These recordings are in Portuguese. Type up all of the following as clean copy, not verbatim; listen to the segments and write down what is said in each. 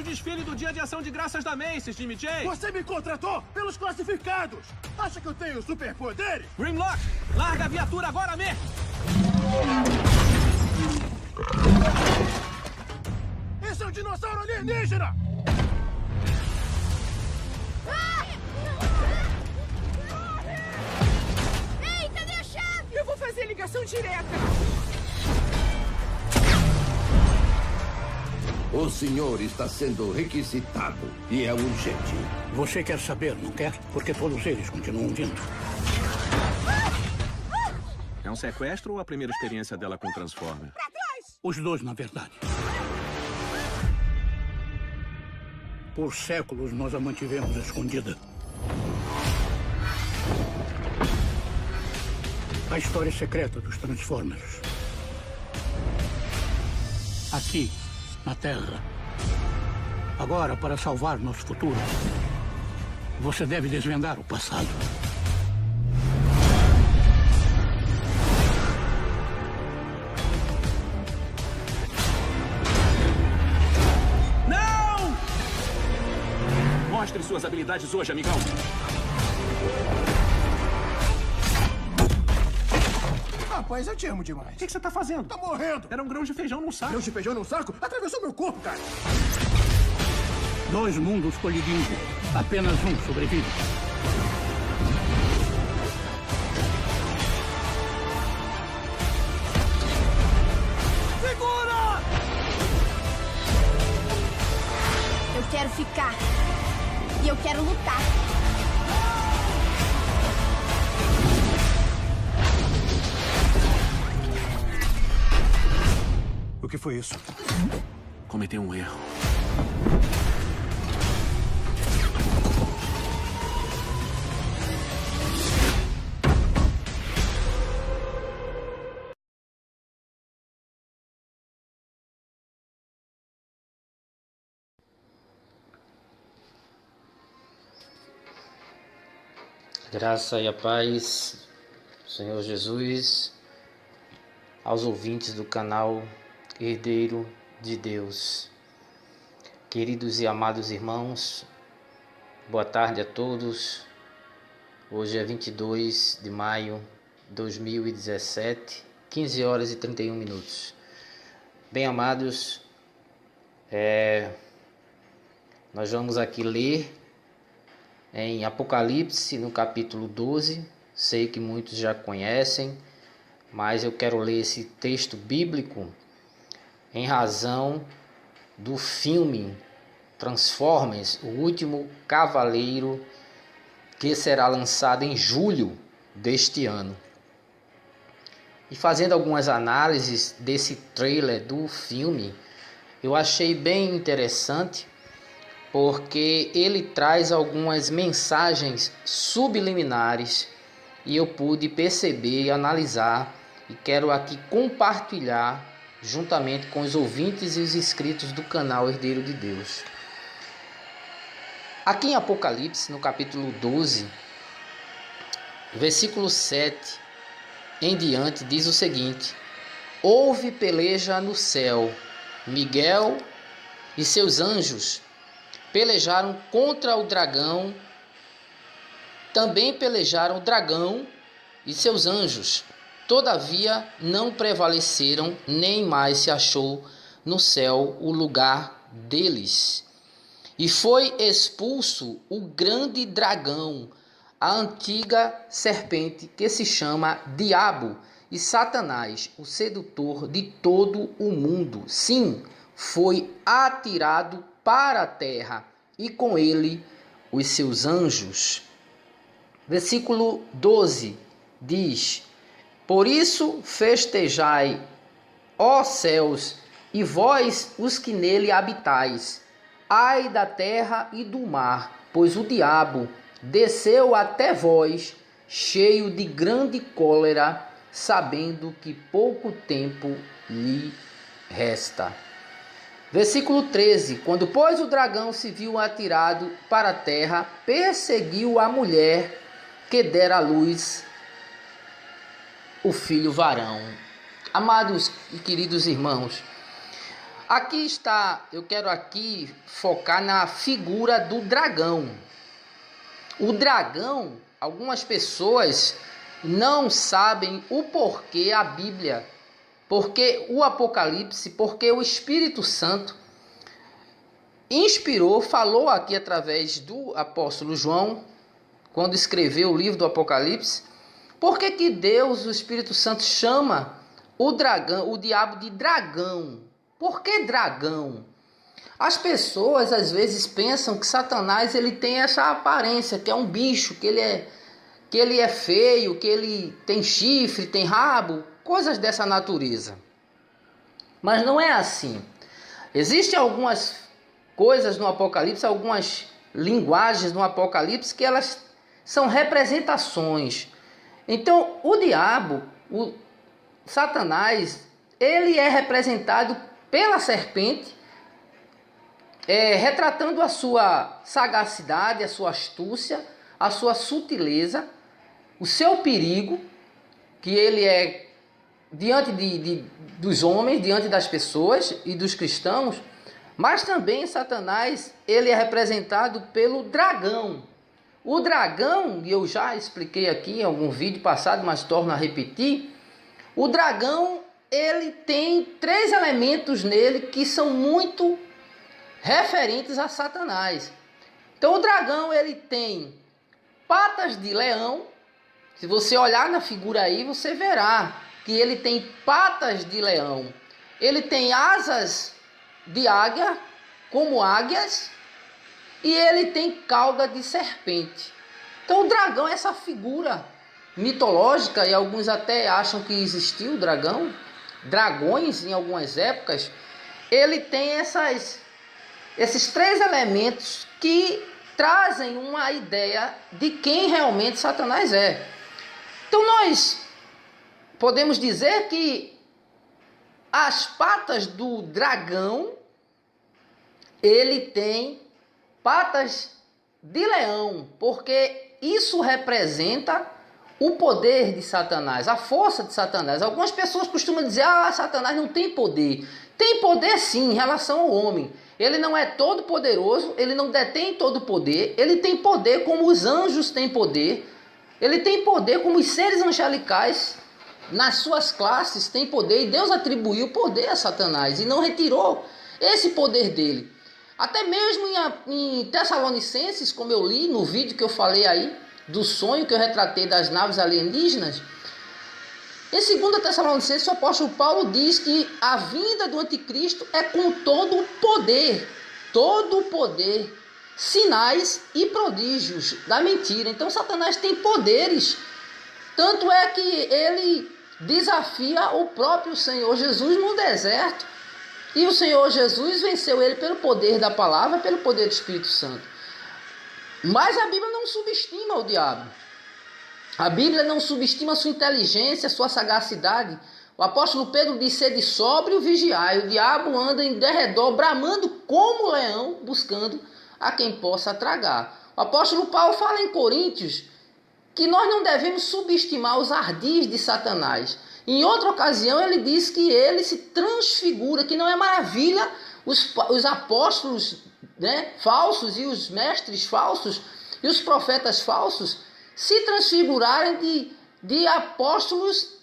o desfile do Dia de Ação de Graças da Macy's, Jimmy J. Você me contratou pelos classificados! Acha que eu tenho superpoderes? Grimlock, larga a viatura agora mesmo! Esse é um dinossauro alienígena! Ei, cadê a chave? Eu vou fazer ligação direta. O senhor está sendo requisitado e é urgente. Você quer saber, não quer? Porque todos eles continuam vindo. É um sequestro ou a primeira experiência dela com Transformer? Pra trás! Os dois, na verdade. Por séculos, nós a mantivemos escondida. A história secreta dos Transformers. Aqui, na Terra. Agora, para salvar nosso futuro, você deve desvendar o passado. Não! Mostre suas habilidades hoje, amigão. Rapaz, eu te amo demais. O que você tá fazendo? Tá morrendo! Era um grão de feijão num saco. Grão de feijão num saco? Atravessou meu corpo, cara! Dois mundos colidindo. Apenas um sobrevive. Segura! Eu quero ficar. E eu quero lutar. O que foi isso? Cometeu um erro. Graça e a paz, Senhor Jesus, aos ouvintes do canal Herdeiro de Deus. Queridos e amados irmãos, boa tarde a todos. Hoje é 22 de maio de 2017, 15 horas e 31 minutos. Bem amados, nós vamos aqui ler em Apocalipse, no capítulo 12, sei que muitos já conhecem, mas eu quero ler esse texto bíblico em razão do filme Transformers, o Último Cavaleiro, que será lançado em julho deste ano. E fazendo algumas análises desse trailer do filme, eu achei bem interessante, porque ele traz algumas mensagens subliminares e eu pude perceber e analisar e quero aqui compartilhar juntamente com os ouvintes e os inscritos do canal Herdeiro de Deus. Aqui em Apocalipse, no capítulo 12, versículo 7 em diante, diz o seguinte: houve peleja no céu, Miguel e seus anjos pelejaram contra o dragão, também pelejaram o dragão e seus anjos. Todavia não prevaleceram, nem mais se achou no céu o lugar deles. E foi expulso o grande dragão, a antiga serpente que se chama Diabo e Satanás, o sedutor de todo o mundo. Sim, foi atirado para a terra, e com ele os seus anjos. Versículo 12 diz: por isso festejai, ó céus, e vós os que nele habitais. Ai da terra e do mar, pois o diabo desceu até vós, cheio de grande cólera, sabendo que pouco tempo lhe resta. Versículo 13. Quando, pois, o dragão se viu atirado para a terra, perseguiu a mulher que dera à luz o filho varão. Amados e queridos irmãos, Eu quero aqui focar na figura do dragão. O dragão, algumas pessoas não sabem o porquê a Bíblia, porque o Apocalipse, porque o Espírito Santo inspirou, falou aqui através do apóstolo João, quando escreveu o livro do Apocalipse, por que Deus, o Espírito Santo, chama o dragão, o diabo de dragão? Por que dragão? As pessoas às vezes pensam que Satanás ele tem essa aparência, que é um bicho, que ele é feio, que ele tem chifre, tem rabo, coisas dessa natureza. Mas não é assim. Existem algumas coisas no Apocalipse, algumas linguagens no Apocalipse que elas são representações. Então, o diabo, o Satanás, ele é representado pela serpente, retratando a sua sagacidade, a sua astúcia, a sua sutileza, o seu perigo, que ele é diante dos homens, diante das pessoas e dos cristãos, mas também Satanás, ele é representado pelo dragão. O dragão, e eu já expliquei aqui em algum vídeo passado, mas torno a repetir, o dragão, ele tem 3 elementos nele que são muito referentes a Satanás. Então o dragão, ele tem patas de leão. Se você olhar na figura aí, você verá que ele tem patas de leão. Ele tem asas de águia, como águias, e ele tem cauda de serpente. Então o dragão é essa figura mitológica, e alguns até acham que existiu o dragão, dragões em algumas épocas. Ele tem esses 3 elementos que trazem uma ideia de quem realmente Satanás é. Então nós podemos dizer que as patas do dragão, ele tem patas de leão, porque isso representa o poder de Satanás, a força de Satanás. Algumas pessoas costumam dizer, Satanás não tem poder. Tem poder sim, em relação ao homem. Ele não é todo poderoso, ele não detém todo o poder, ele tem poder como os anjos têm poder, ele tem poder como os seres angelicais, nas suas classes tem poder, e Deus atribuiu poder a Satanás e não retirou esse poder dele. Até mesmo em Tessalonicenses, como eu li no vídeo que eu falei aí, do sonho que eu retratei das naves alienígenas, em 2 Tessalonicenses, o apóstolo Paulo diz que a vinda do anticristo é com todo o poder, sinais e prodígios da mentira. Então Satanás tem poderes, tanto é que ele desafia o próprio Senhor Jesus no deserto, e o Senhor Jesus venceu ele pelo poder da palavra, pelo poder do Espírito Santo. Mas a Bíblia não subestima o diabo. A Bíblia não subestima sua inteligência, sua sagacidade. O apóstolo Pedro diz: sede sóbrio, vigiai. O diabo anda em derredor, bramando como leão, buscando a quem possa tragar. O apóstolo Paulo fala em Coríntios que nós não devemos subestimar os ardis de Satanás. Em outra ocasião ele diz que ele se transfigura, que não é maravilha os apóstolos, falsos, e os mestres falsos e os profetas falsos se transfigurarem de apóstolos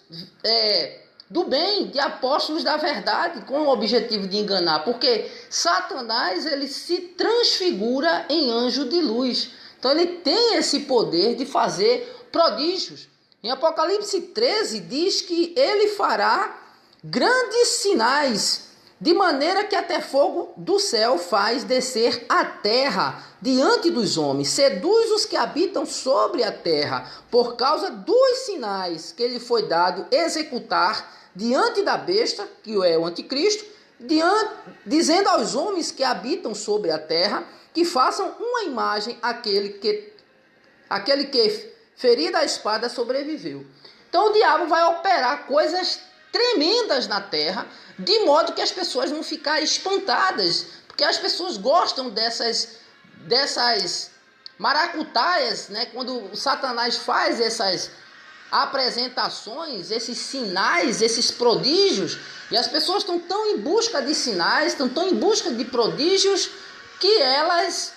do bem, de apóstolos da verdade, com o objetivo de enganar, porque Satanás ele se transfigura em anjo de luz. Então ele tem esse poder de fazer prodígios. Em Apocalipse 13 diz que ele fará grandes sinais, de maneira que até fogo do céu faz descer a terra diante dos homens, seduz os que habitam sobre a terra, por causa dos sinais que lhe foi dado executar diante da besta, que é o anticristo, dizendo aos homens que habitam sobre a terra, que façam uma imagem àquele que ferida a espada sobreviveu. Então o diabo vai operar coisas tremendas na terra, de modo que as pessoas vão ficar espantadas, porque as pessoas gostam dessas maracutaias, quando o Satanás faz apresentações, esses sinais, esses prodígios, e as pessoas estão tão em busca de sinais, estão tão em busca de prodígios, que elas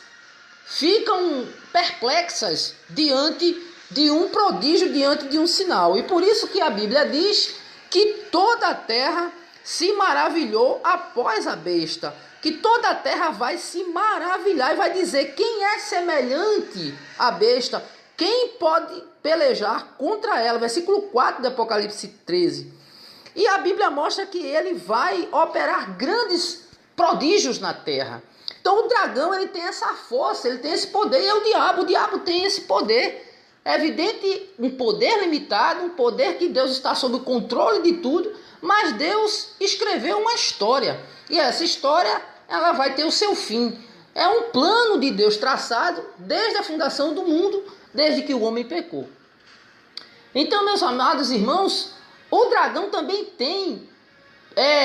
ficam perplexas diante de um prodígio, diante de um sinal. E por isso que a Bíblia diz que toda a terra se maravilhou após a besta, que toda a terra vai se maravilhar e vai dizer: quem é semelhante à besta? Quem pode pelejar contra ela? Versículo 4 de Apocalipse 13. E a Bíblia mostra que ele vai operar grandes prodígios na terra. Então o dragão, ele tem essa força, ele tem esse poder, e é o diabo tem esse poder. É evidente, um poder limitado, um poder que Deus está sob o controle de tudo, mas Deus escreveu uma história, e essa história, ela vai ter o seu fim. É um plano de Deus traçado desde a fundação do mundo, desde que o homem pecou. Então, meus amados irmãos, o dragão também tem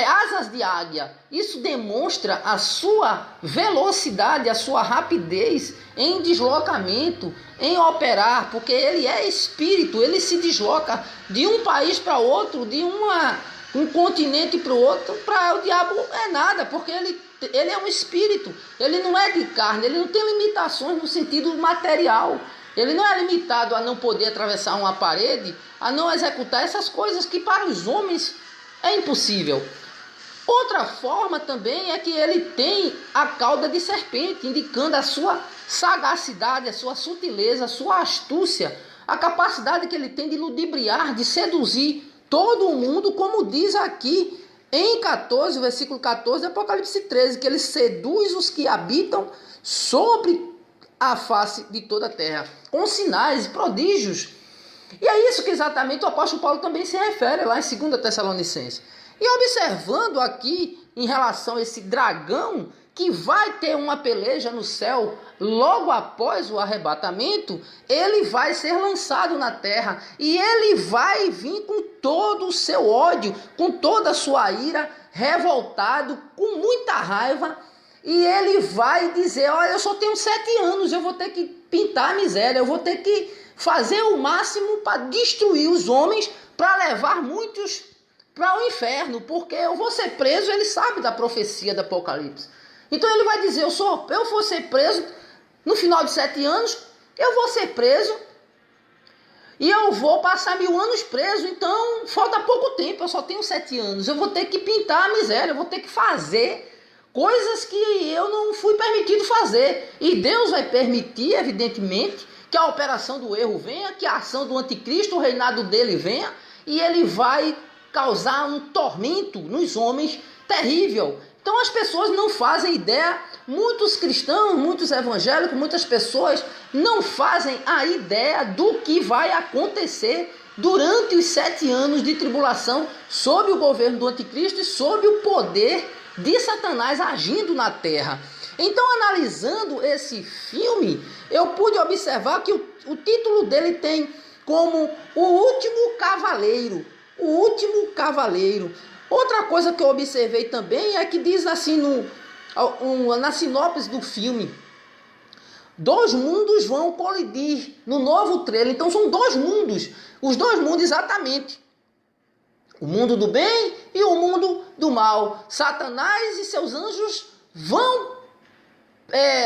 asas de águia. Isso demonstra a sua velocidade, a sua rapidez em deslocamento, em operar, porque ele é espírito, ele se desloca de um país para outro, de um continente para o outro. Para o diabo é nada, porque ele é um espírito, ele não é de carne, ele não tem limitações no sentido material. Ele não é limitado a não poder atravessar uma parede, a não executar essas coisas que para os homens é impossível. Outra forma também é que ele tem a cauda de serpente, indicando a sua sagacidade, a sua sutileza, a sua astúcia, a capacidade que ele tem de ludibriar, de seduzir todo o mundo, como diz aqui em 14, versículo 14 de Apocalipse 13, que ele seduz os que habitam sobre a face de toda a terra, com sinais e prodígios. E é isso que exatamente o apóstolo Paulo também se refere lá em 2 Tessalonicenses. E observando aqui em relação a esse dragão, que vai ter uma peleja no céu logo após o arrebatamento, ele vai ser lançado na terra e ele vai vir com todo o seu ódio, com toda a sua ira, revoltado, com muita raiva. E ele vai dizer: olha, eu só tenho 7 anos, eu vou ter que pintar a miséria, eu vou ter que fazer o máximo para destruir os homens, para levar muitos para o inferno, porque eu vou ser preso. Ele sabe da profecia do Apocalipse. Então ele vai dizer: eu vou ser preso no final de 7 anos, eu vou ser preso e eu vou passar 1000 anos preso. Então falta pouco tempo, eu só tenho 7 anos, eu vou ter que pintar a miséria, eu vou ter que fazer coisas que eu não fui permitido fazer. E Deus vai permitir, evidentemente, que a operação do erro venha, que a ação do anticristo, o reinado dele venha, e ele vai causar um tormento nos homens terrível. Então as pessoas não fazem ideia, muitos cristãos, muitos evangélicos, muitas pessoas não fazem a ideia do que vai acontecer durante os 7 anos de tribulação sob o governo do anticristo e sob o poder de Satanás agindo na terra. Então, analisando esse filme, eu pude observar que o título dele tem como O Último Cavaleiro. O Último Cavaleiro. Outra coisa que eu observei também é que diz assim na sinopse do filme: 2 mundos vão colidir no novo trailer. Então são 2 mundos, os 2 mundos exatamente. O mundo do bem e o mundo do mal. Satanás e seus anjos vão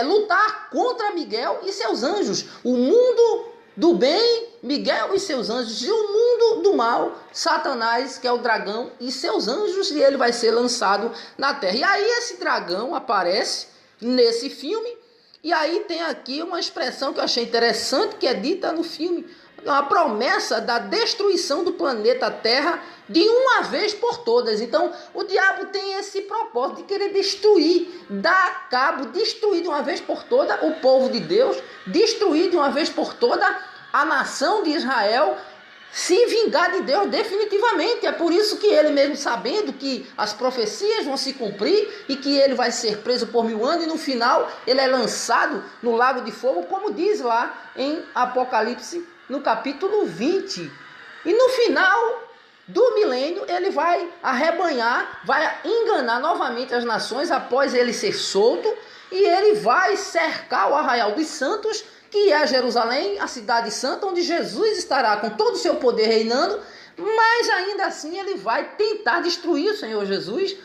lutar contra Miguel e seus anjos. O mundo do bem, Miguel e seus anjos. E o mundo do mal, Satanás, que é o dragão, e seus anjos. E ele vai ser lançado na terra. E aí esse dragão aparece nesse filme. E aí tem aqui uma expressão que eu achei interessante, que é dita no filme. A promessa da destruição do planeta Terra de uma vez por todas. Então o diabo tem esse propósito de querer destruir, dar cabo, destruir de uma vez por toda o povo de Deus, destruir de uma vez por toda a nação de Israel, se vingar de Deus definitivamente. É por isso que ele mesmo, sabendo que as profecias vão se cumprir e que ele vai ser preso por 1000 anos, e no final ele é lançado no lago de fogo, como diz lá em Apocalipse no capítulo 20. E no final do milênio ele vai arrebanhar, vai enganar novamente as nações após ele ser solto, e ele vai cercar o arraial dos santos, que é Jerusalém, a cidade santa, onde Jesus estará com todo o seu poder reinando, mas ainda assim ele vai tentar destruir o Senhor Jesus,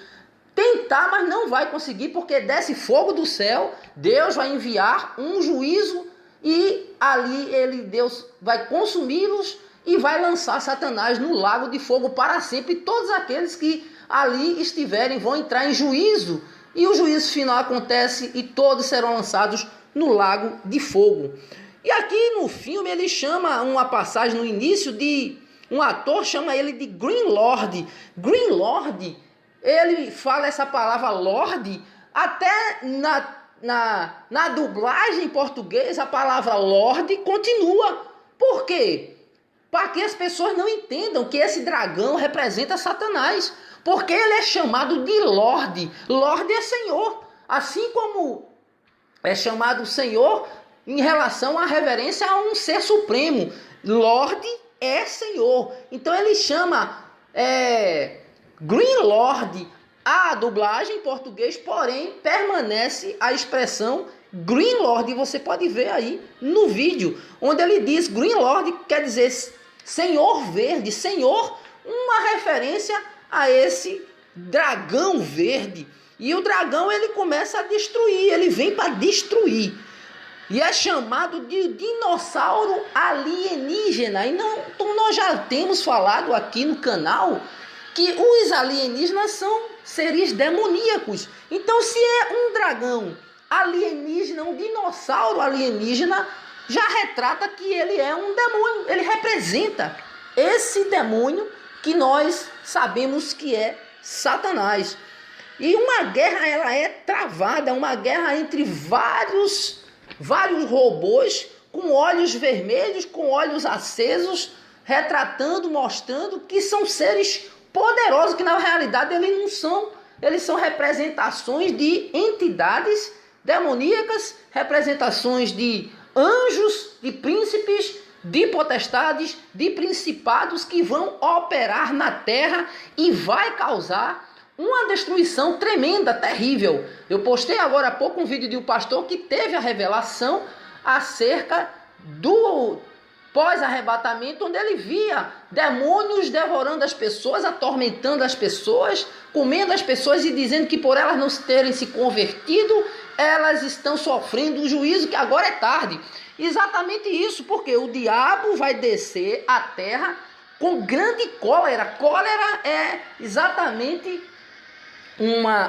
tentar, mas não vai conseguir, porque desce fogo do céu, Deus vai enviar um juízo e ali Deus vai consumi-los e vai lançar Satanás no lago de fogo para sempre. E todos aqueles que ali estiverem vão entrar em juízo, e o juízo final acontece e todos serão lançados no lago de fogo. E aqui no filme ele chama uma passagem no início de um ator, chama ele de Green Lord. Green Lord, ele fala essa palavra Lord, até na dublagem em português a palavra Lord continua. Por quê? Para que as pessoas não entendam que esse dragão representa Satanás, porque ele é chamado de Lorde. Lorde é Senhor, assim como é chamado Senhor em relação à reverência a um ser supremo. Lorde é Senhor. Então ele chama Green Lord. A dublagem em português, porém, permanece a expressão Green Lord. E você pode ver aí no vídeo, onde ele diz Green Lord, quer dizer Senhor Verde. Senhor, uma referência a esse dragão verde. E o dragão ele começa a destruir, ele vem para destruir. E é chamado de dinossauro alienígena. E então nós já temos falado aqui no canal que os alienígenas são seres demoníacos. Então se é um dragão alienígena, um dinossauro alienígena, já retrata que ele é um demônio. Ele representa esse demônio que nós sabemos que é Satanás. E uma guerra ela é travada, uma guerra entre vários robôs com olhos vermelhos, com olhos acesos, retratando, mostrando que são seres poderosos, que na realidade eles são representações de entidades demoníacas, representações de anjos, de príncipes, de potestades, de principados que vão operar na terra e vai causar uma destruição tremenda, terrível. Eu postei agora há pouco um vídeo de um pastor que teve a revelação acerca do pós-arrebatamento, onde ele via demônios devorando as pessoas, atormentando as pessoas, comendo as pessoas e dizendo que por elas não terem se convertido, elas estão sofrendo um juízo que agora é tarde. Exatamente isso, porque o diabo vai descer à terra com grande cólera. Cólera é exatamente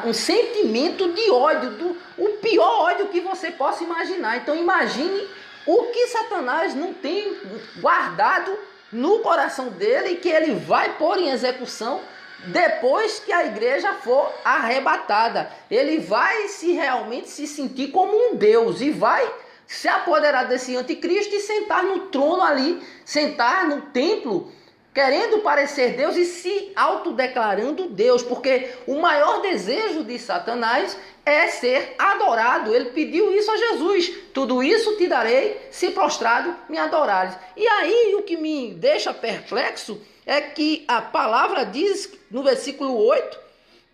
um sentimento de ódio, o pior ódio que você possa imaginar. Então imagine o que Satanás não tem guardado no coração dele, que ele vai pôr em execução depois que a igreja for arrebatada. Ele vai realmente se sentir como um Deus e vai se apoderar desse anticristo e sentar no trono ali, sentar no templo, querendo parecer Deus e se autodeclarando Deus, porque o maior desejo de Satanás é ser adorado. Ele pediu isso a Jesus: tudo isso te darei, se prostrado me adorares. E aí o que me deixa perplexo é que a palavra diz no versículo 8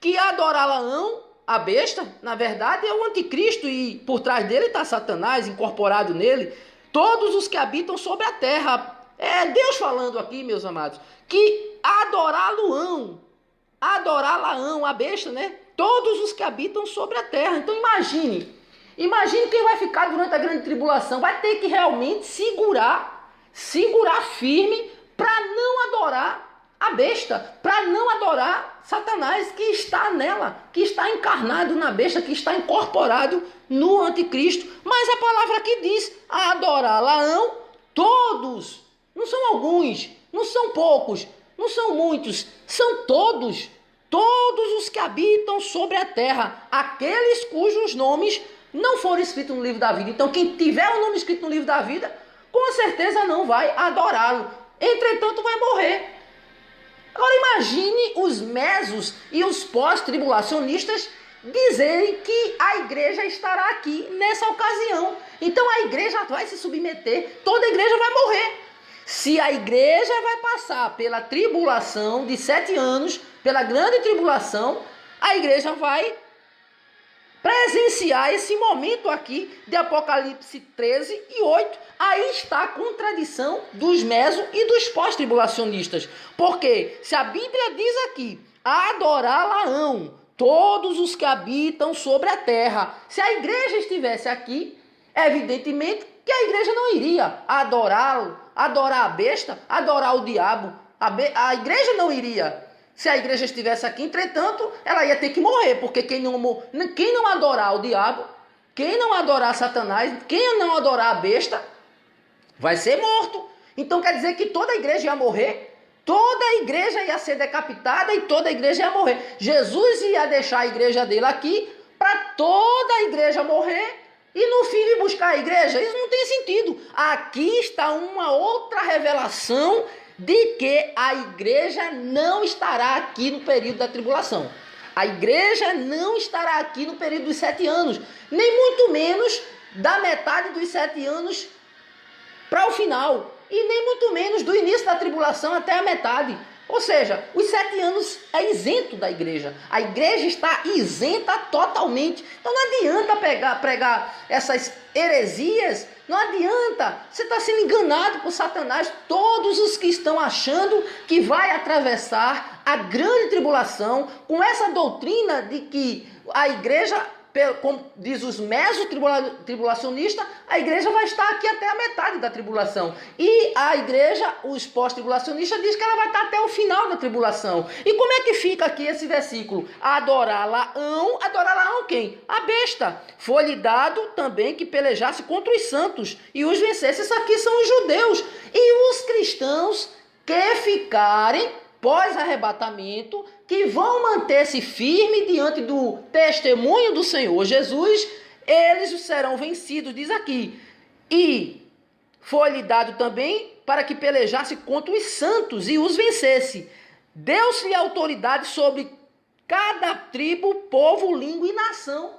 que adorá-la-ão, a besta, na verdade é o anticristo, e por trás dele está Satanás, incorporado nele, todos os que habitam sobre a terra. É Deus falando aqui, meus amados, que adorá-lo-ão, a besta, né? Todos os que habitam sobre a terra. Então imagine quem vai ficar durante a grande tribulação, vai ter que realmente segurar firme para não adorar a besta, para não adorar Satanás, que está nela, que está encarnado na besta, que está incorporado no anticristo. Mas a palavra aqui diz: adorá-la-ão todos. Não são alguns, não são poucos, não são muitos, são todos os que habitam sobre a terra, aqueles cujos nomes não foram escritos no livro da vida. Então quem tiver o nome escrito no livro da vida, com certeza não vai adorá-lo, entretanto vai morrer. Agora imagine os mesos e os pós-tribulacionistas dizerem que a igreja estará aqui nessa ocasião. Então a igreja vai se submeter, toda a igreja vai morrer. Se a igreja vai passar pela tribulação de 7 anos, pela grande tribulação, a igreja vai presenciar esse momento aqui de Apocalipse 13 e 8. Aí está a contradição dos meso e dos pós-tribulacionistas. Porque se a Bíblia diz aqui, adorá-la-ão todos os que habitam sobre a terra. Se a igreja estivesse aqui, evidentemente que a igreja não iria adorá-lo, adorar a besta, adorar o diabo. A igreja não iria. Se a igreja estivesse aqui, entretanto, ela ia ter que morrer, porque quem não adorar o diabo, quem não adorar Satanás, quem não adorar a besta, vai ser morto. Então quer dizer que toda a igreja ia morrer, toda a igreja ia ser decapitada e toda a igreja ia morrer. Jesus ia deixar a igreja dele aqui para toda a igreja morrer e no fim vir buscar a igreja. Isso não tem sentido. Aqui está uma outra revelação de que a igreja não estará aqui no período da tribulação. A igreja não estará aqui no período dos 7 anos, nem muito menos da metade dos 7 anos para o final, e nem muito menos do início da tribulação até a metade. Ou seja, os 7 anos é isento da igreja. A igreja está isenta totalmente. Então não adianta pregar essas heresias. Não adianta. Você está sendo enganado por Satanás. Todos os que estão achando que vai atravessar a grande tribulação com essa doutrina de que a igreja, como diz os meso-tribulacionistas, a igreja vai estar aqui até a metade da tribulação. E a igreja, os pós-tribulacionistas, diz que ela vai estar até o final da tribulação. E como é que fica aqui esse versículo? Adorá-la-ão quem? A besta. Foi-lhe dado também que pelejasse contra os santos e os vencesse. Isso aqui são os judeus. E os cristãos que ficarem pós-arrebatamento, que vão manter-se firme diante do testemunho do Senhor Jesus, eles serão vencidos, diz aqui. E foi-lhe dado também para que pelejasse contra os santos e os vencesse. Deu-se-lhe autoridade sobre cada tribo, povo, língua e nação.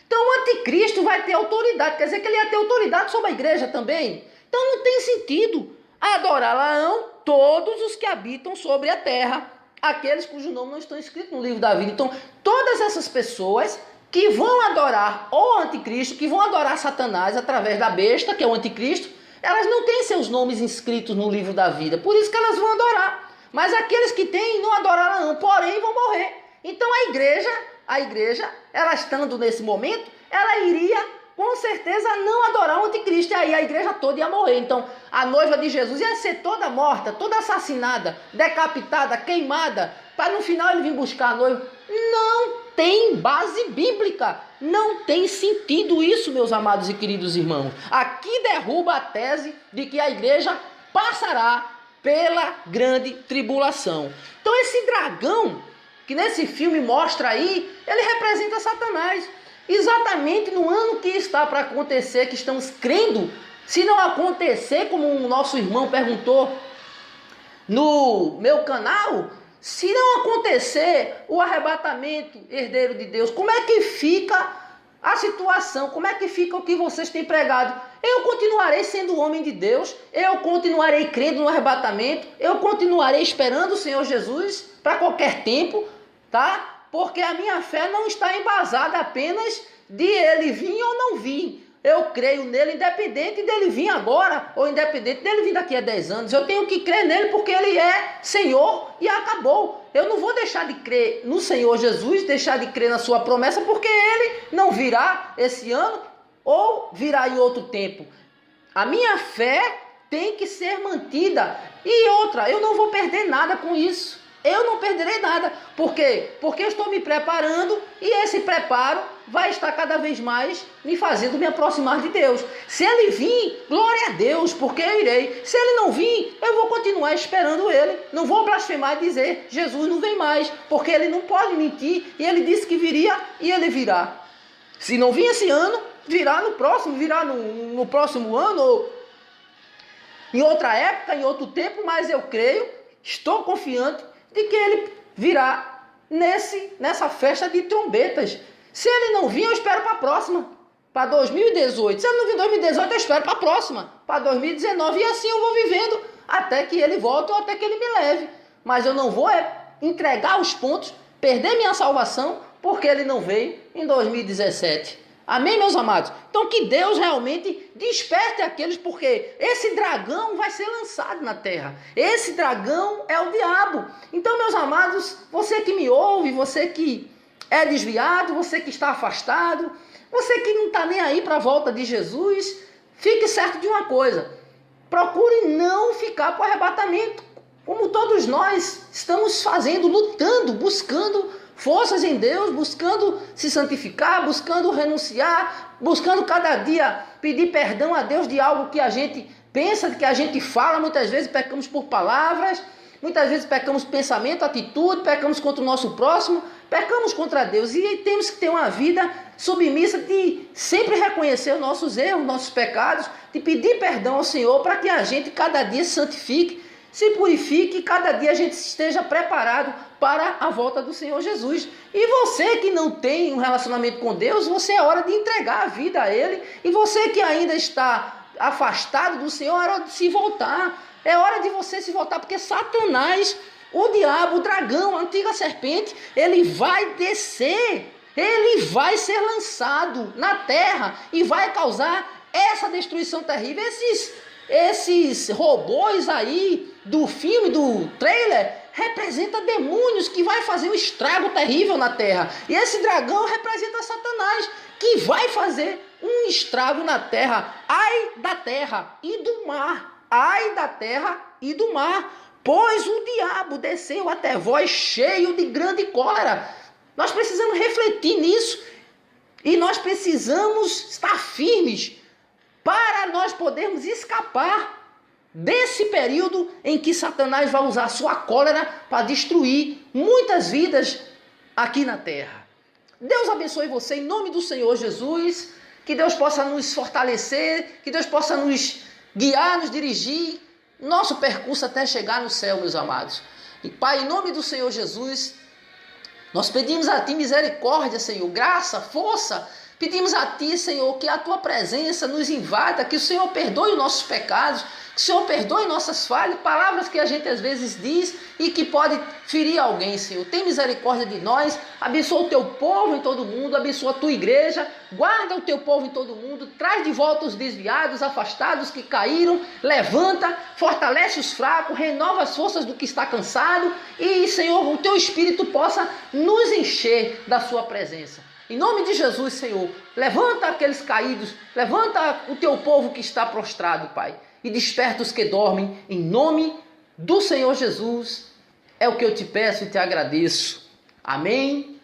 Então o anticristo vai ter autoridade, quer dizer que ele ia ter autoridade sobre a igreja também. Então não tem sentido. Adorá-la-ão todos os que habitam sobre a terra, aqueles cujo nome não estão escritos no livro da vida. Então, todas essas pessoas que vão adorar o anticristo, que vão adorar Satanás através da besta, que é o anticristo, elas não têm seus nomes inscritos no livro da vida. Por isso que elas vão adorar. Mas aqueles que têm não adorarão, porém vão morrer. Então a igreja, ela estando nesse momento, ela iria com certeza não adorar o anticristo. E aí a igreja toda ia morrer. Então a noiva de Jesus ia ser toda morta, toda assassinada, decapitada, queimada, para no final ele vir buscar a noiva. Não tem base bíblica. Não tem sentido isso, meus amados e queridos irmãos. Aqui derruba a tese de que a igreja passará pela grande tribulação. Então esse dragão que nesse filme mostra aí, ele representa Satanás. Exatamente no ano que está para acontecer, que estamos crendo, se não acontecer, como o nosso irmão perguntou no meu canal, se não acontecer o arrebatamento, herdeiro de Deus, como é que fica a situação? Como é que fica o que vocês têm pregado? Eu continuarei sendo homem de Deus, eu continuarei crendo no arrebatamento, eu continuarei esperando o Senhor Jesus para qualquer tempo, tá? Porque a minha fé não está embasada apenas de ele vir ou não vir. Eu creio nele independente dele vir agora ou independente dele vir daqui a 10 anos. Eu tenho que crer nele porque ele é Senhor e acabou. Eu não vou deixar de crer no Senhor Jesus, deixar de crer na sua promessa porque ele não virá esse ano ou virá em outro tempo. A minha fé tem que ser mantida. E outra, eu não vou perder nada com isso. Eu não perderei nada. Por quê? Porque eu estou me preparando e esse preparo vai estar cada vez mais me fazendo me aproximar de Deus. Se ele vir, glória a Deus, porque eu irei. Se ele não vir, eu vou continuar esperando ele. Não vou blasfemar e dizer, Jesus não vem mais, porque ele não pode mentir e ele disse que viria e ele virá. Se não vir esse ano, virá no próximo, virá no próximo ano ou em outra época, em outro tempo, mas eu creio, estou confiante de que ele virá nessa festa de trombetas. Se ele não vir, eu espero para a próxima, para 2018. Se ele não vir em 2018, eu espero para a próxima, para 2019. E assim eu vou vivendo até que ele volte ou até que ele me leve. Mas eu não vou entregar os pontos, perder minha salvação porque ele não veio em 2017. Amém, meus amados? Então que Deus realmente desperte aqueles, porque esse dragão vai ser lançado na terra. Esse dragão é o diabo. Então, meus amados, você que me ouve, você que é desviado, você que está afastado, você que não está nem aí para a volta de Jesus, fique certo de uma coisa: procure não ficar para o arrebatamento, como todos nós estamos fazendo, lutando, buscando forças em Deus, buscando se santificar, buscando renunciar, buscando cada dia pedir perdão a Deus de algo que a gente pensa, que a gente fala. Muitas vezes pecamos por palavras, muitas vezes pecamos pensamento, atitude, pecamos contra o nosso próximo, pecamos contra Deus. E temos que ter uma vida submissa de sempre reconhecer os nossos erros, nossos pecados, de pedir perdão ao Senhor para que a gente cada dia se santifique, se purifique, e cada dia a gente esteja preparado para a volta do Senhor Jesus. E você que não tem um relacionamento com Deus, você é hora de entregar a vida a Ele. E você que ainda está afastado do Senhor, é hora de se voltar. É hora de você se voltar, porque Satanás, o diabo, o dragão, a antiga serpente, ele vai descer, ele vai ser lançado na terra e vai causar essa destruição terrível. Esses robôs aí do filme, do trailer, representa demônios que vai fazer um estrago terrível na terra. E esse dragão representa Satanás, que vai fazer um estrago na terra. Ai da terra e do mar, ai da terra e do mar, pois o diabo desceu até vós cheio de grande cólera. Nós precisamos refletir nisso e nós precisamos estar firmes para nós podermos escapar desse período em que Satanás vai usar sua cólera para destruir muitas vidas aqui na terra. Deus abençoe você em nome do Senhor Jesus, que Deus possa nos fortalecer, que Deus possa nos guiar, nos dirigir, nosso percurso até chegar no céu, meus amados. E Pai, em nome do Senhor Jesus, nós pedimos a Ti misericórdia, Senhor, graça, força. Pedimos a Ti, Senhor, que a Tua presença nos invada, que o Senhor perdoe os nossos pecados, que o Senhor perdoe nossas falhas, palavras que a gente às vezes diz e que pode ferir alguém, Senhor. Tem misericórdia de nós, abençoa o Teu povo em todo o mundo, abençoa a Tua igreja, guarda o Teu povo em todo o mundo, traz de volta os desviados, afastados que caíram, levanta, fortalece os fracos, renova as forças do que está cansado e, Senhor, o Teu Espírito possa nos encher da Sua presença. Em nome de Jesus, Senhor, levanta aqueles caídos, levanta o Teu povo que está prostrado, Pai, e desperta os que dormem, em nome do Senhor Jesus. É o que eu te peço e te agradeço. Amém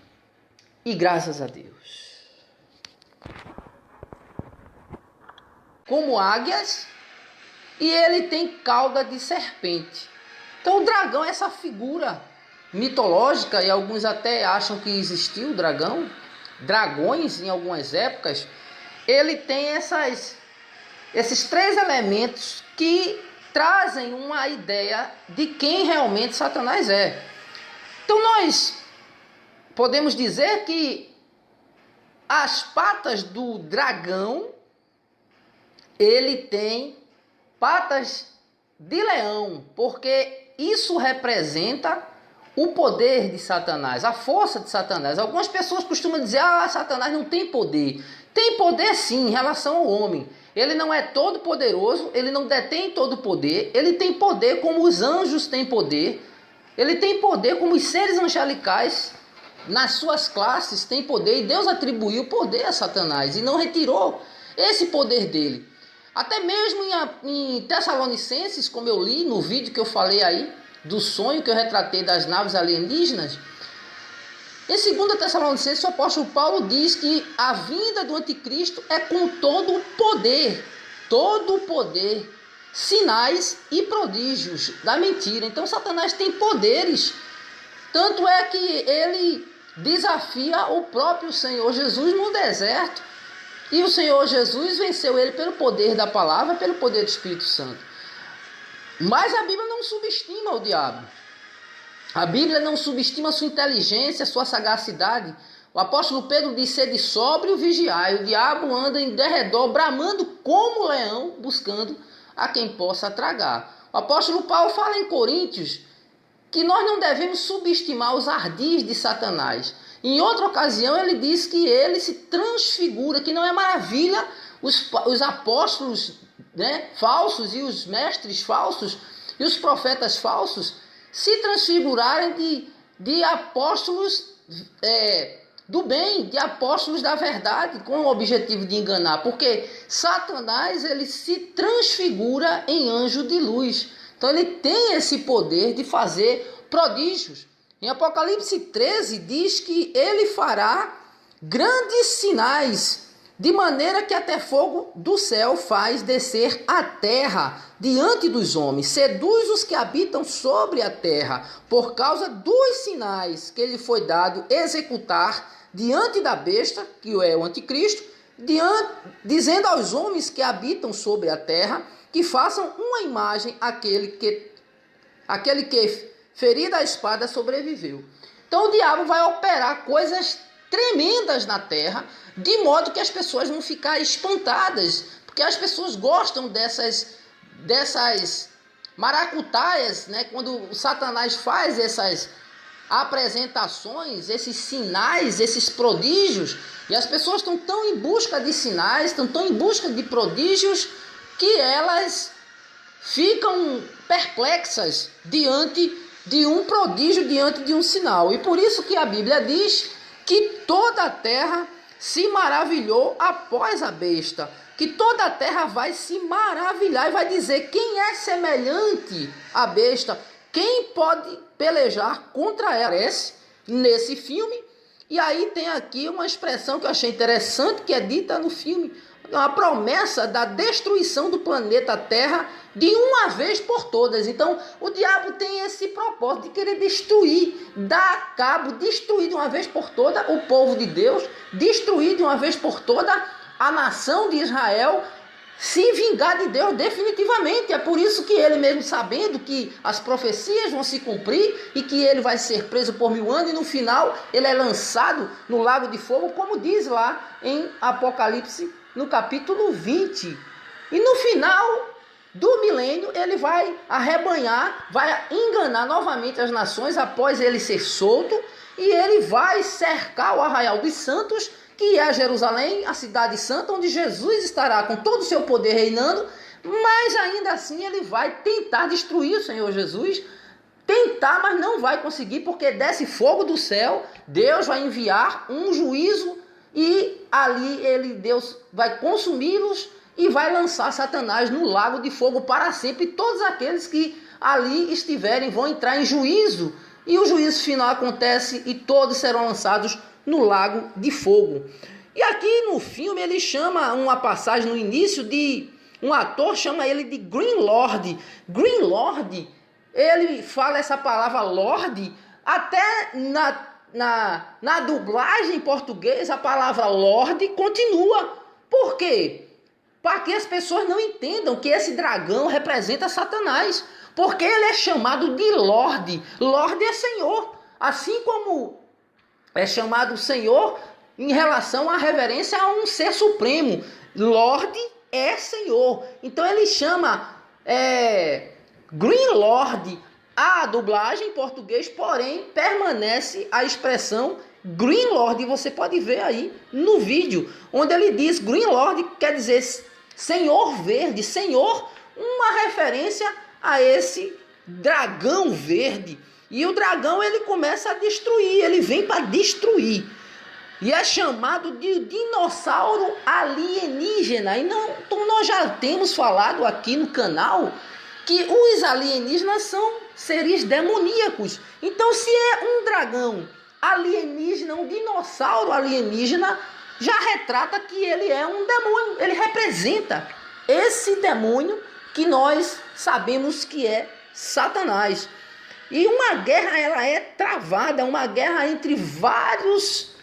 e graças a Deus. Como águias, e ele tem cauda de serpente. Então o dragão é essa figura mitológica, e alguns até acham que existiu o dragão. Dragões em algumas épocas, ele tem esses três elementos que trazem uma ideia de quem realmente Satanás é. Então nós podemos dizer que as patas do dragão, ele tem patas de leão, porque isso representa o poder de Satanás, a força de Satanás. Algumas pessoas costumam dizer, Satanás não tem poder. Tem poder sim, em relação ao homem. Ele não é todo poderoso, ele não detém todo o poder, ele tem poder como os anjos têm poder, ele tem poder como os seres angelicais, nas suas classes tem poder, e Deus atribuiu poder a Satanás e não retirou esse poder dele. Até mesmo em Tessalonicenses, como eu li no vídeo que eu falei aí, do sonho que eu retratei das naves alienígenas, em 2 Tessalonicenses o apóstolo Paulo diz que a vinda do anticristo é com todo o poder, sinais e prodígios da mentira. Então Satanás tem poderes, tanto é que ele desafia o próprio Senhor Jesus no deserto, e o Senhor Jesus venceu ele pelo poder da palavra, pelo poder do Espírito Santo. Mas a Bíblia não subestima o diabo. A Bíblia não subestima a sua inteligência, a sua sagacidade. O apóstolo Pedro diz: sede sóbrio, vigiai. O diabo anda em derredor, bramando como leão, buscando a quem possa tragar. O apóstolo Paulo fala em Coríntios que nós não devemos subestimar os ardis de Satanás. Em outra ocasião ele diz que ele se transfigura, que não é maravilha os apóstolos, né, falsos e os mestres falsos e os profetas falsos se transfigurarem de apóstolos do bem, de apóstolos da verdade, com o objetivo de enganar, porque Satanás ele se transfigura em anjo de luz. Então ele tem esse poder de fazer prodígios. Em Apocalipse 13 diz que ele fará grandes sinais, de maneira que até fogo do céu faz descer a terra diante dos homens, seduz os que habitam sobre a terra, por causa dos sinais que lhe foi dado executar diante da besta, que é o anticristo, dizendo aos homens que habitam sobre a terra, que façam uma imagem àquele que ferida a espada sobreviveu. Então o diabo vai operar coisas tremendas na terra, de modo que as pessoas vão ficar espantadas, porque as pessoas gostam dessas maracutaias, né? Quando o Satanás faz essas apresentações, esses sinais, esses prodígios, e as pessoas estão tão em busca de sinais, estão tão em busca de prodígios, que elas ficam perplexas diante de um prodígio, diante de um sinal. E por isso que a Bíblia diz que toda a terra se maravilhou após a besta, que toda a terra vai se maravilhar e vai dizer: quem é semelhante à besta? Quem pode pelejar contra ela? Nesse filme. E aí tem aqui uma expressão que eu achei interessante, que é dita no filme, uma promessa da destruição do planeta Terra de uma vez por todas. Então o diabo tem esse propósito de querer destruir, dar cabo, destruir de uma vez por toda o povo de Deus, destruir de uma vez por toda a nação de Israel, se vingar de Deus definitivamente. É por isso que ele mesmo, sabendo que as profecias vão se cumprir e que ele vai ser preso por 1000 anos, e no final ele é lançado no lago de fogo, como diz lá em Apocalipse, no capítulo 20. E no final do milênio ele vai arrebanhar, vai enganar novamente as nações após ele ser solto, e ele vai cercar o arraial dos santos, que é Jerusalém, a cidade santa, onde Jesus estará com todo o seu poder reinando. Mas ainda assim ele vai tentar destruir o Senhor Jesus, tentar, mas não vai conseguir, porque desce fogo do céu, Deus vai enviar um juízo, e ali Deus vai consumi-los e vai lançar Satanás no lago de fogo para sempre. E todos aqueles que ali estiverem vão entrar em juízo, e o juízo final acontece e todos serão lançados no lago de fogo. E aqui no filme ele chama uma passagem no início de um ator, chama ele de Green Lord. Green Lord, ele fala essa palavra Lord, até na dublagem em português a palavra Lord continua. Por quê? Para que as pessoas não entendam que esse dragão representa Satanás, porque ele é chamado de Lorde. Lorde é Senhor, assim como é chamado Senhor em relação à reverência a um ser supremo. Lorde é Senhor. Então ele chama Green Lord. A dublagem em português, porém, permanece a expressão Green Lord. E você pode ver aí no vídeo, onde ele diz Green Lord, quer dizer Senhor Verde. Senhor, uma referência a esse dragão verde. E o dragão ele começa a destruir, ele vem para destruir. E é chamado de dinossauro alienígena. Então nós já temos falado aqui no canal que os alienígenas são seres demoníacos. Então se é um dragão alienígena, um dinossauro alienígena, já retrata que ele é um demônio. Ele representa esse demônio que nós sabemos que é Satanás. E uma guerra ela é travada, uma guerra entre vários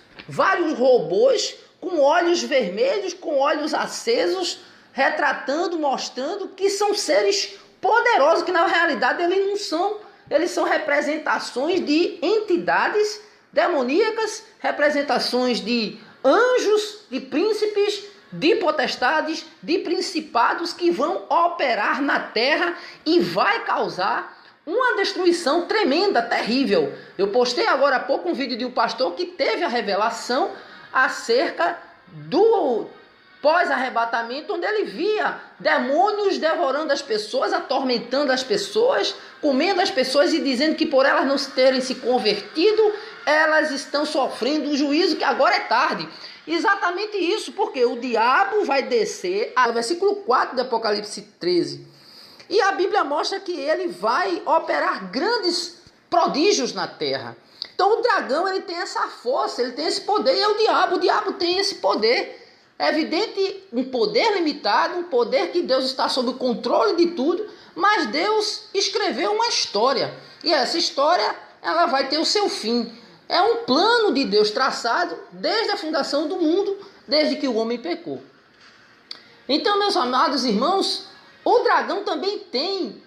robôs com olhos vermelhos, com olhos acesos, retratando, mostrando que são seres poderosos, que na realidade eles são representações de entidades demoníacas, representações de anjos, de príncipes, de potestades, de principados que vão operar na terra e vai causar uma destruição tremenda, terrível. Eu postei agora há pouco um vídeo de um pastor que teve a revelação acerca do pós-arrebatamento, onde ele via demônios devorando as pessoas, atormentando as pessoas, comendo as pessoas e dizendo que por elas não terem se convertido, elas estão sofrendo um juízo que agora é tarde. Exatamente isso, porque o diabo vai descer, versículo 4 de Apocalipse 13, e a Bíblia mostra que ele vai operar grandes prodígios na terra. Então o dragão, ele tem essa força, ele tem esse poder, e é o diabo tem esse poder. É evidente, um poder limitado, um poder que Deus está sob o controle de tudo, mas Deus escreveu uma história, e essa história ela vai ter o seu fim. É um plano de Deus traçado desde a fundação do mundo, desde que o homem pecou. Então, meus amados irmãos, o dragão também tem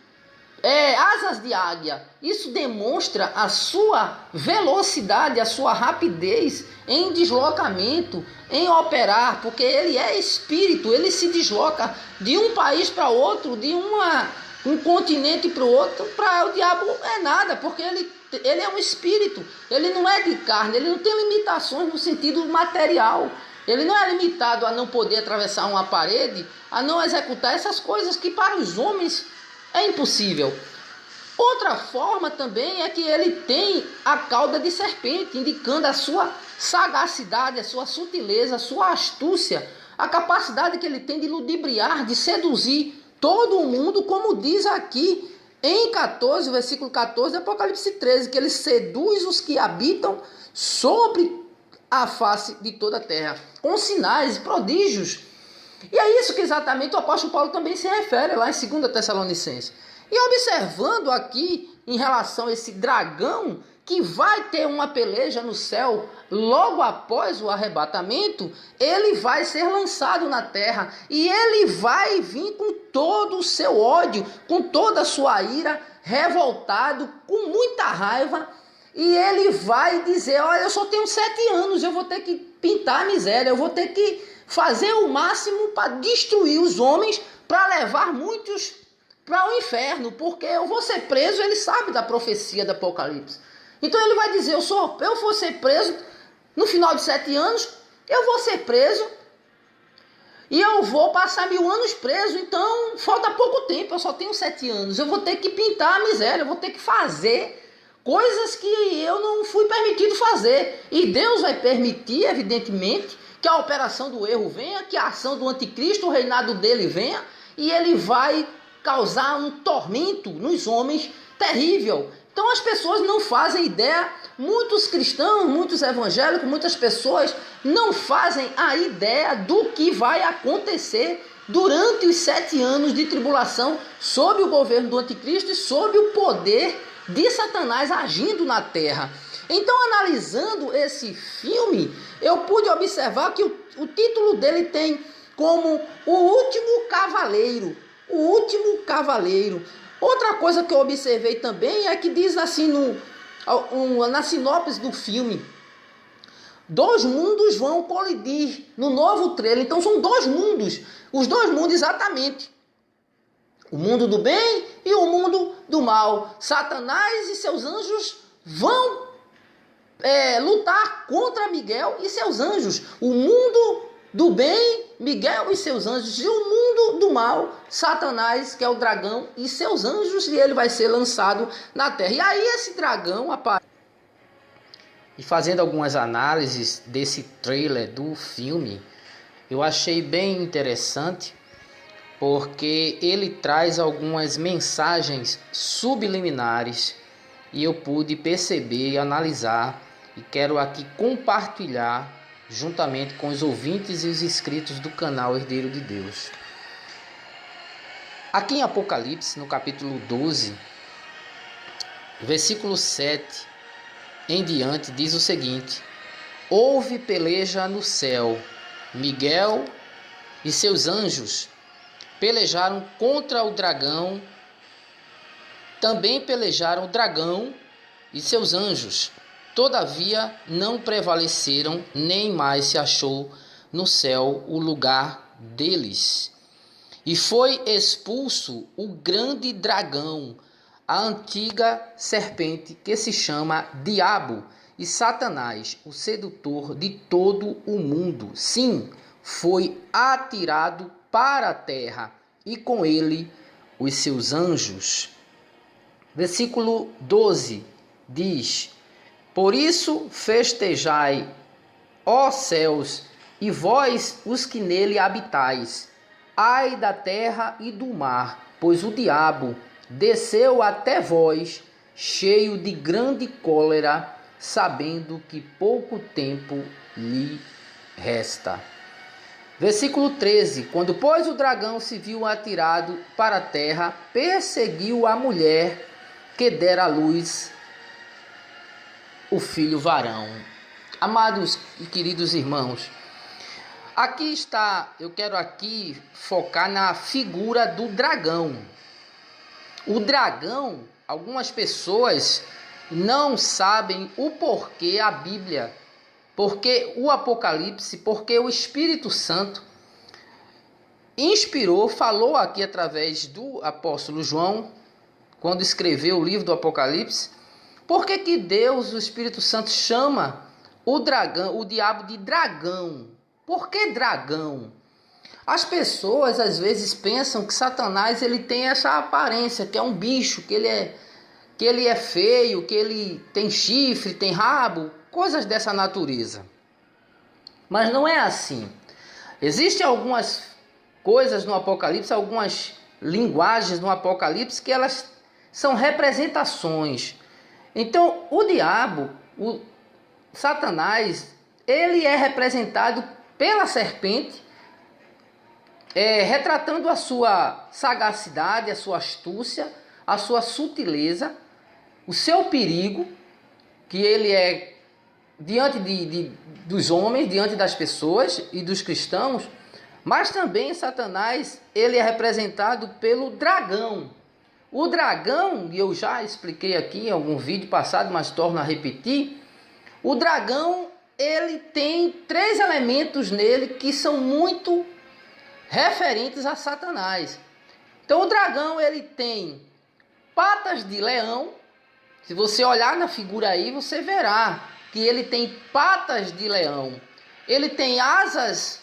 asas de águia. Isso demonstra a sua velocidade, a sua rapidez em deslocamento, em operar, porque ele é espírito, ele se desloca de um país para outro, de um continente para o outro. Para o diabo é nada, porque ele é um espírito, ele não é de carne, ele não tem limitações no sentido material. Ele não é limitado a não poder atravessar uma parede, a não executar essas coisas que para os homens é impossível. Outra forma também é que ele tem a cauda de serpente, indicando a sua sagacidade, a sua sutileza, a sua astúcia, a capacidade que ele tem de ludibriar, de seduzir todo o mundo, como diz aqui em 14, versículo 14 de Apocalipse 13, que ele seduz os que habitam sobre a face de toda a terra, com sinais e prodígios. E é isso que exatamente o apóstolo Paulo também se refere lá em 2 Tessalonicenses. E observando aqui em relação a esse dragão que vai ter uma peleja no céu logo após o arrebatamento, ele vai ser lançado na terra e ele vai vir com todo o seu ódio, com toda a sua ira, revoltado, com muita raiva, e ele vai dizer: olha, eu só tenho 7 anos, eu vou ter que pintar a miséria, eu vou ter que fazer o máximo para destruir os homens, para levar muitos para o inferno, porque eu vou ser preso. Ele sabe da profecia do Apocalipse. Então ele vai dizer: eu vou ser preso no final de 7 anos, eu vou ser preso e eu vou passar 1000 anos preso. Então falta pouco tempo, eu só tenho 7 anos, eu vou ter que pintar a miséria, eu vou ter que fazer coisas que eu não fui permitido fazer. E Deus vai permitir, evidentemente, que a operação do erro venha, que a ação do anticristo, o reinado dele venha, e ele vai causar um tormento nos homens terrível. Então as pessoas não fazem ideia, muitos cristãos, muitos evangélicos, muitas pessoas não fazem a ideia do que vai acontecer durante os 7 anos de tribulação sob o governo do anticristo e sob o poder de Satanás agindo na terra. Então, analisando esse filme, eu pude observar que o título dele tem como O Último Cavaleiro. O Último Cavaleiro. Outra coisa que eu observei também é que diz assim na sinopse do filme: 2 mundos vão colidir no novo trailer. Então são 2 mundos, os 2 mundos exatamente, o mundo do bem e o mundo do mal. Satanás e seus anjos vão lutar contra Miguel e seus anjos. O mundo do bem, Miguel e seus anjos, e o mundo do mal, Satanás, que é o dragão, e seus anjos, e ele vai ser lançado na terra. E aí esse dragão aparece. E fazendo algumas análises desse trailer do filme, eu achei bem interessante, porque ele traz algumas mensagens subliminares e eu pude perceber e analisar, e quero aqui compartilhar juntamente com os ouvintes e os inscritos do canal Herdeiro de Deus. Aqui em Apocalipse, no capítulo 12, versículo 7 em diante, diz o seguinte: houve peleja no céu, Miguel e seus anjos pelejaram contra o dragão, também pelejaram o dragão e seus anjos. Todavia não prevaleceram, nem mais se achou no céu o lugar deles. E foi expulso o grande dragão, a antiga serpente que se chama Diabo e Satanás, o sedutor de todo o mundo. Sim, foi atirado para a terra e com ele os seus anjos. Versículo 12 diz: Por isso festejai, ó céus, e vós os que nele habitais. Ai da terra e do mar, pois o diabo desceu até vós, cheio de grande cólera, sabendo que pouco tempo lhe resta. Versículo 13. Quando, pois, o dragão se viu atirado para a terra, perseguiu a mulher que dera à luz o filho varão. Amados e queridos irmãos, eu quero aqui focar na figura do dragão. O dragão, algumas pessoas não sabem o porquê a Bíblia, porque o Apocalipse, porque o Espírito Santo inspirou, falou aqui através do apóstolo João, quando escreveu o livro do Apocalipse, por que Deus, o Espírito Santo, chama o dragão, o diabo de dragão? Por que dragão? As pessoas às vezes pensam que Satanás ele tem essa aparência, que é um bicho, que ele é feio, que ele tem chifre, tem rabo, coisas dessa natureza. Mas não é assim. Existem algumas coisas no Apocalipse, algumas linguagens no Apocalipse que elas são representações. Então, o diabo, o Satanás, ele é representado pela serpente, retratando a sua sagacidade, a sua astúcia, a sua sutileza, o seu perigo, que ele é diante dos homens, diante das pessoas e dos cristãos, mas também Satanás, ele é representado pelo dragão. O dragão, e eu já expliquei aqui em algum vídeo passado, mas torno a repetir, o dragão, ele tem 3 elementos nele que são muito referentes a Satanás. Então o dragão, ele tem patas de leão. Se você olhar na figura aí, você verá que ele tem patas de leão. Ele tem asas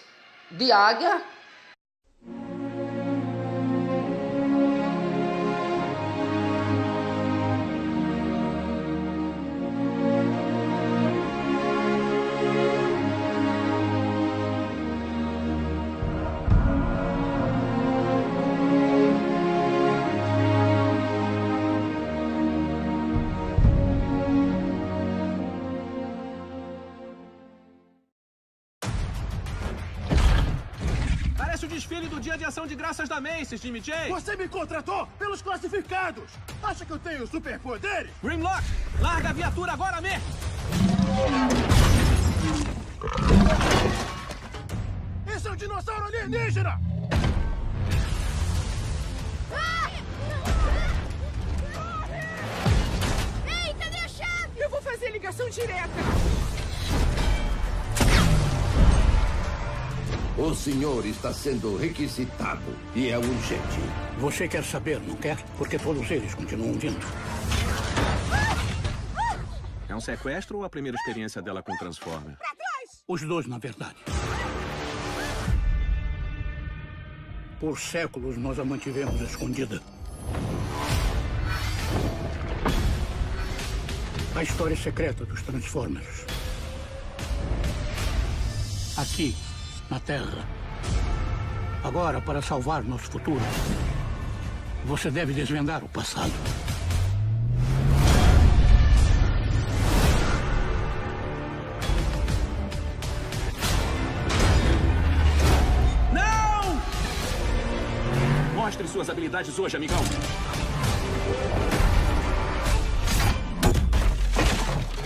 de águia. O desfile do Dia de Ação de Graças da Macy's, Jimmy J. Você me contratou pelos classificados. Acha que eu tenho superpoderes? Grimlock, larga a viatura agora mesmo. Esse é um dinossauro alienígena. Ei, cadê a chave? Eu vou fazer ligação direta. O senhor está sendo requisitado e é urgente. Você quer saber, não quer? Porque todos eles continuam vindo. É um sequestro ou a primeira experiência dela com o Transformer? Pra trás! Os dois, na verdade. Por séculos nós a mantivemos escondida. A história secreta dos Transformers. Aqui, na Terra. Agora, para salvar nosso futuro, você deve desvendar o passado. Não! Mostre suas habilidades hoje, amigão.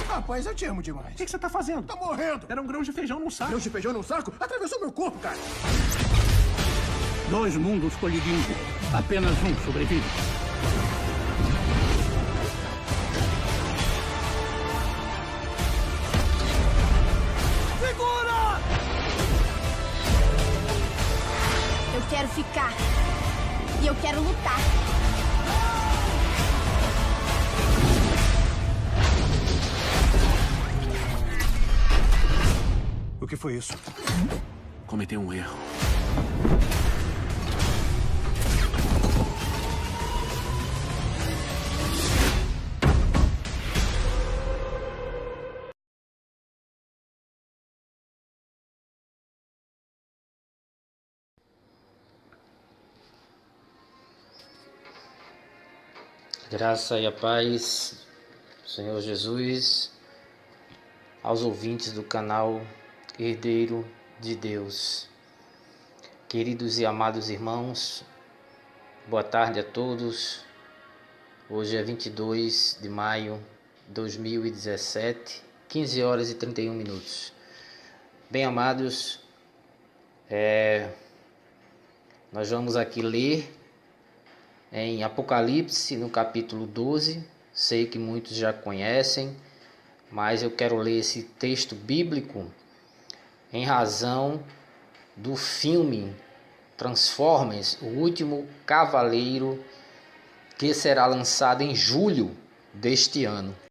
Rapaz, eu te amo demais. O que você tá fazendo? Tá morrendo. Era um grão de feijão num saco. Grão de feijão num saco? Atravessou meu corpo, cara. 2 mundos colidindo. Apenas um sobrevive. Segura! Eu quero ficar. E eu quero lutar. O que foi isso? Cometeu um erro. Graça e a paz, Senhor Jesus, aos ouvintes do canal Herdeiro de Deus. Queridos e amados irmãos, boa tarde a todos. Hoje é 22 de maio de 2017, 15 horas e 31 minutos. Bem amados, nós vamos aqui ler em Apocalipse, no capítulo 12, sei que muitos já conhecem, mas eu quero ler esse texto bíblico em razão do filme Transformers, O Último Cavaleiro, que será lançado em julho deste ano.